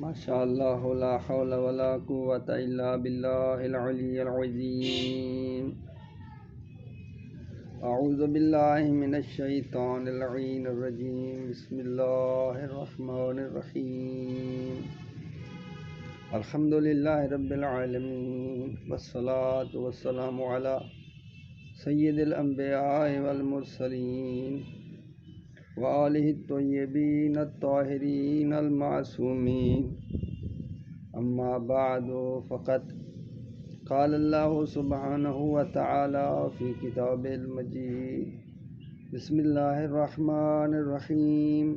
ماشاء اللہ لا حول ولا قوۃ الا باللہ العلی العظیم اعوذ باللہ من الشیطان اللعین الرجیم بسم اللہ الرحمن الرحیم الحمد للہ رب العالمین والصلاة والسلام علی سید الانبیاء والمرسلین وآلہ الطیبین الطاہرین المعصومین اما بعد فقد قال اللہ سبحانہ وتعالی فی کتاب المجید بسم اللہ الرحمن الرحیم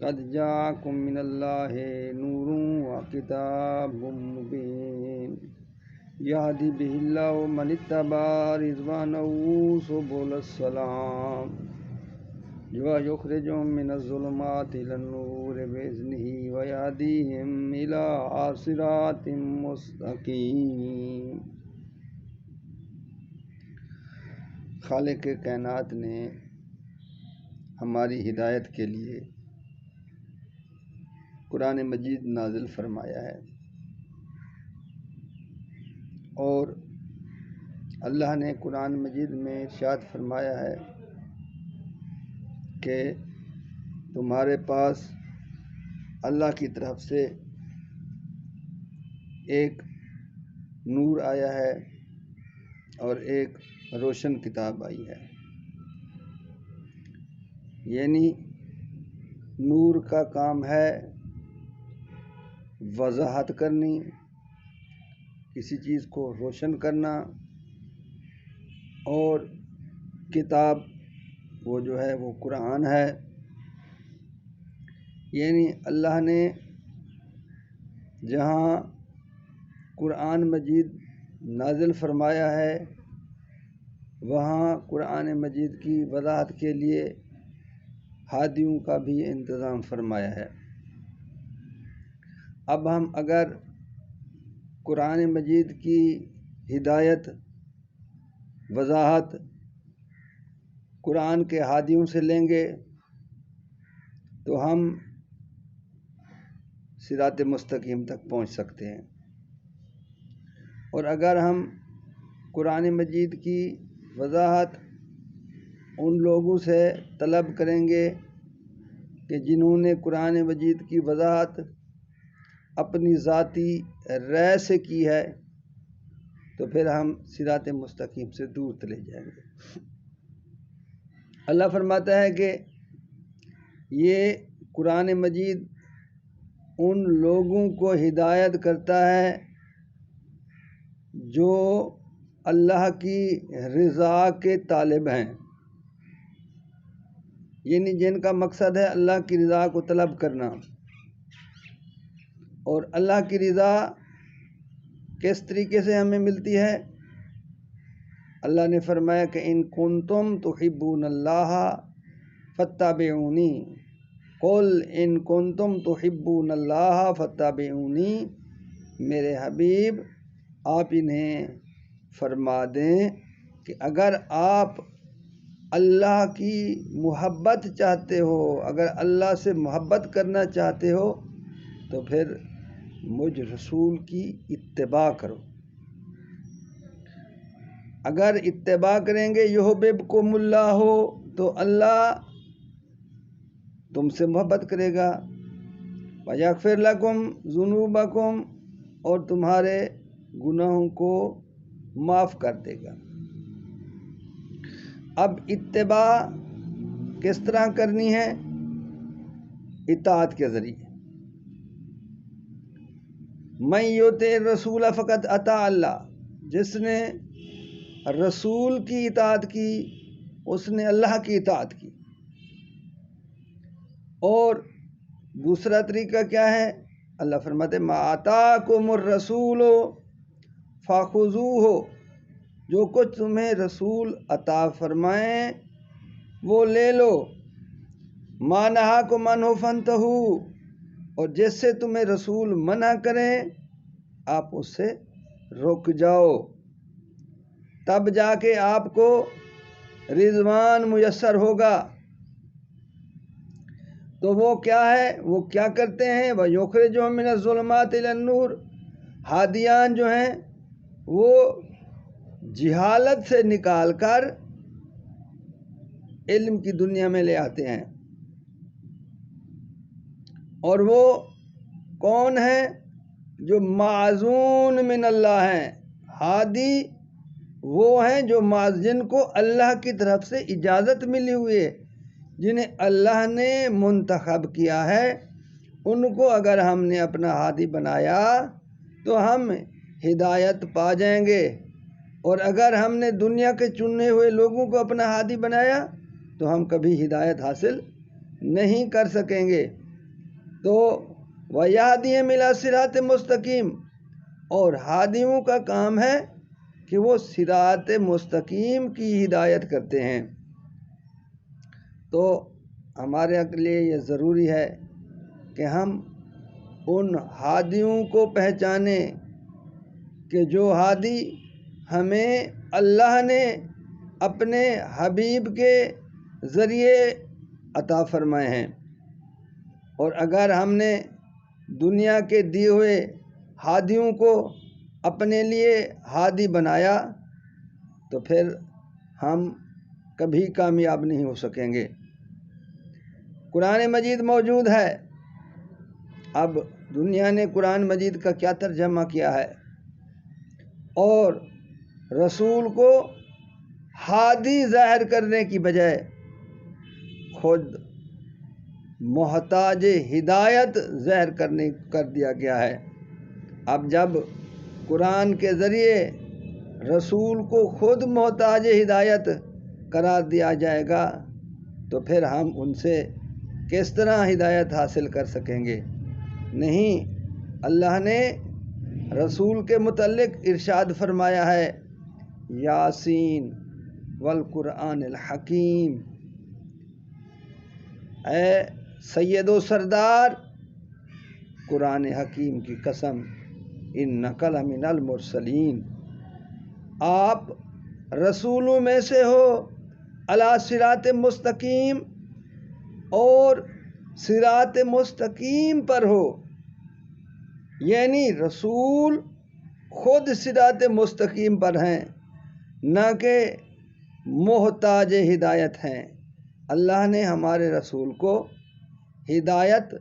قد جاءکم من اللہ نور وکتاب مبین یہدی بہ اللہ من اتبع رضوانہ سبل السلام یخرجہم من الظلمات الی النور بإذنہ ویہدیہم الی صراط مستقیم۔ خالق کائنات نے ہماری ہدایت کے لیے قرآن مجید نازل فرمایا ہے، اور اللہ نے قرآن مجید میں ارشاد فرمایا ہے کہ تمہارے پاس اللہ کی طرف سے ایک نور آیا ہے اور ایک روشن کتاب آئی ہے۔ یعنی نور کا کام ہے وضاحت کرنی، کسی چیز کو روشن کرنا، اور کتاب وہ جو ہے وہ قرآن ہے۔ یعنی اللہ نے جہاں قرآن مجید نازل فرمایا ہے وہاں قرآن مجید کی وضاحت کے لیے ہادیوں کا بھی انتظام فرمایا ہے۔ اب ہم اگر قرآن مجید کی ہدایت وضاحت قرآن کے ہادیوں سے لیں گے تو ہم صراط مستقیم تک پہنچ سکتے ہیں، اور اگر ہم قرآن مجید کی وضاحت ان لوگوں سے طلب کریں گے کہ جنہوں نے قرآن مجید کی وضاحت اپنی ذاتی رائے سے کی ہے تو پھر ہم صراط مستقیم سے دور چلے جائیں گے۔ اللہ فرماتا ہے کہ یہ قرآن مجید ان لوگوں کو ہدایت کرتا ہے جو اللہ کی رضا کے طالب ہیں، یعنی جن کا مقصد ہے اللہ کی رضا کو طلب کرنا۔ اور اللہ کی رضا کس طریقے سے ہمیں ملتی ہے؟ اللہ نے فرمایا کہ ان کنتم تحبون اللہ فاتبعونی، قل ان کنتم تحبون اللہ فاتبعونی، میرے حبیب آپ انہیں فرما دیں کہ اگر آپ اللہ کی محبت چاہتے ہو، اگر اللہ سے محبت کرنا چاہتے ہو تو پھر مجھ رسول کی اتباع کرو۔ اگر اتباع کریں گے یحببکم اللہ تو اللہ تم سے محبت کرے گا، ویغفر لکم ذنوبکم، اور تمہارے گناہوں کو معاف کر دے گا۔ اب اتباع کس طرح کرنی ہے؟ اطاعت کے ذریعے۔ من یطع الرسول فقد اطاع اللہ، جس نے رسول کی اطاعت کی اس نے اللہ کی اطاعت کی۔ اور دوسرا طریقہ کیا ہے؟ اللہ فرماتے ما آتاکم الرسول فخذوہ، جو کچھ تمہیں رسول عطا فرمائیں وہ لے لو، ما نہاکم عنہ فانتہوا، اور جس سے تمہیں رسول منع کریں آپ اس سے رک جاؤ، تب جا کے آپ کو رضوان میسر ہوگا۔ تو وہ کیا ہے، وہ کیا کرتے ہیں؟ وَيُخْرِجُهُم مِّنَ الظُّلُمَاتِ إِلَى النُّورِ، ہادیان جو ہیں وہ جہالت سے نکال کر علم کی دنیا میں لے آتے ہیں۔ اور وہ کون ہیں؟ جو معزون من اللہ ہیں۔ ہادی وہ ہیں جو جن کو اللہ کی طرف سے اجازت ملی ہوئی ہے، جنہیں اللہ نے منتخب کیا ہے، ان کو اگر ہم نے اپنا ہادی بنایا تو ہم ہدایت پا جائیں گے، اور اگر ہم نے دنیا کے چنے ہوئے لوگوں کو اپنا ہادی بنایا تو ہم کبھی ہدایت حاصل نہیں کر سکیں گے۔ تو وَيَهْدِيهِمْ إِلَىٰ صِرَاطٍ مُسْتَقِيمٍ، اور ہادیوں کا کام ہے کہ وہ صراط مستقیم کی ہدایت کرتے ہیں۔ تو ہمارے لیے یہ ضروری ہے کہ ہم ان ہادیوں کو پہچانیں کہ جو ہادی ہمیں اللہ نے اپنے حبیب کے ذریعے عطا فرمائے ہیں، اور اگر ہم نے دنیا کے دیے ہوئے ہادیوں کو اپنے لیے ہادی بنایا تو پھر ہم کبھی کامیاب نہیں ہو سکیں گے۔ قرآن مجید موجود ہے، اب دنیا نے قرآن مجید کا کیا ترجمہ کیا ہے، اور رسول کو ہادی ظاہر کرنے کی بجائے خود محتاج ہدایت ظاہر کر دیا گیا ہے۔ اب جب قرآن کے ذریعے رسول کو خود محتاج ہدایت قرار دیا جائے گا تو پھر ہم ان سے کس طرح ہدایت حاصل کر سکیں گے؟ نہیں، اللہ نے رسول کے متعلق ارشاد فرمایا ہے، یاسین والقرآن الحکیم، اے سید و سردار، قرآن حکیم کی قسم، انک لمن المرسلین، آپ رسولوں میں سے ہو، علی صراط مستقیم، اور صراط مستقیم پر ہو، یعنی رسول خود صراط مستقیم پر ہیں، نہ کہ محتاج ہدایت ہیں۔ اللہ نے ہمارے رسول کو ہدایت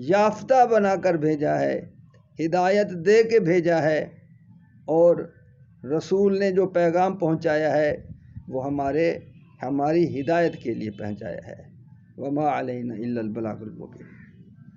یافتہ بنا کر بھیجا ہے، ہدایت دے کے بھیجا ہے، اور رسول نے جو پیغام پہنچایا ہے وہ ہماری ہدایت کے لیے پہنچایا ہے۔ وما علینا الا البلاغ المبین۔